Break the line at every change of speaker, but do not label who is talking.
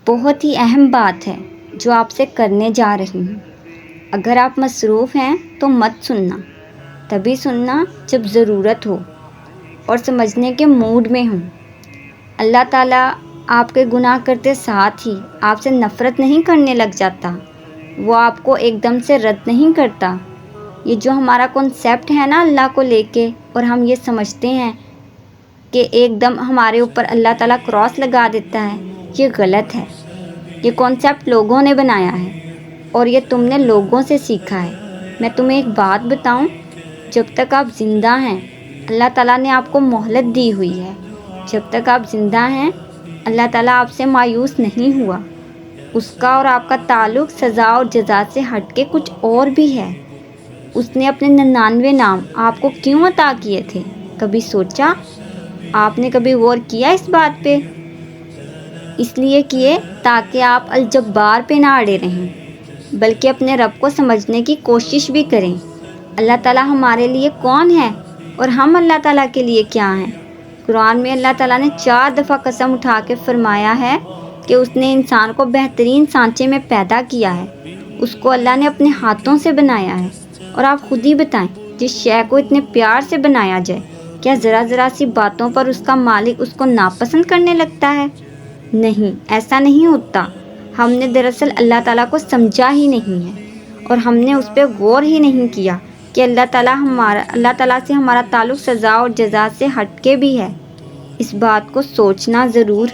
بہت ہی اہم بات ہے جو آپ سے کرنے جا رہی ہوں۔ اگر آپ مصروف ہیں تو مت سننا، تبھی سننا جب ضرورت ہو اور سمجھنے کے موڈ میں ہوں۔ اللہ تعالیٰ آپ کے گناہ کرتے ساتھ ہی آپ سے نفرت نہیں کرنے لگ جاتا، وہ آپ کو ایک دم سے رد نہیں کرتا۔ یہ جو ہمارا کنسیپٹ ہے نا اللہ کو لے کے، اور ہم یہ سمجھتے ہیں کہ ایک دم ہمارے اوپر اللہ تعالیٰ کراس لگا دیتا ہے، یہ غلط ہے۔ یہ کانسیپٹ لوگوں نے بنایا ہے اور یہ تم نے لوگوں سے سیکھا ہے۔ میں تمہیں ایک بات بتاؤں، جب تک آپ زندہ ہیں اللہ تعالیٰ نے آپ کو مہلت دی ہوئی ہے۔ جب تک آپ زندہ ہیں اللہ تعالیٰ آپ سے مایوس نہیں ہوا۔ اس کا اور آپ کا تعلق سزا اور جزا سے ہٹ کے کچھ اور بھی ہے۔ اس نے اپنے 99 نام آپ کو کیوں عطا کیے تھے؟ کبھی سوچا؟ آپ نے کبھی غور کیا اس بات پہ؟ اس لیے کیے تاکہ آپ الجبار پہ نہ اڑے رہیں، بلکہ اپنے رب کو سمجھنے کی کوشش بھی کریں۔ اللہ تعالیٰ ہمارے لیے کون ہے اور ہم اللہ تعالیٰ کے لیے کیا ہیں؟ قرآن میں اللہ تعالیٰ نے 4 دفعہ قسم اٹھا کے فرمایا ہے کہ اس نے انسان کو بہترین سانچے میں پیدا کیا ہے۔ اس کو اللہ نے اپنے ہاتھوں سے بنایا ہے۔ اور آپ خود ہی بتائیں، جس شے کو اتنے پیار سے بنایا جائے، کیا ذرا ذرا سی باتوں پر اس کا مالک اس کو ناپسند کرنے لگتا ہے؟ نہیں، ایسا نہیں ہوتا۔ ہم نے دراصل اللہ تعالیٰ کو سمجھا ہی نہیں ہے، اور ہم نے اس پہ غور ہی نہیں کیا کہ اللہ تعالیٰ سے ہمارا تعلق سزا اور جزا سے ہٹ کے بھی ہے۔ اس بات کو سوچنا ضرور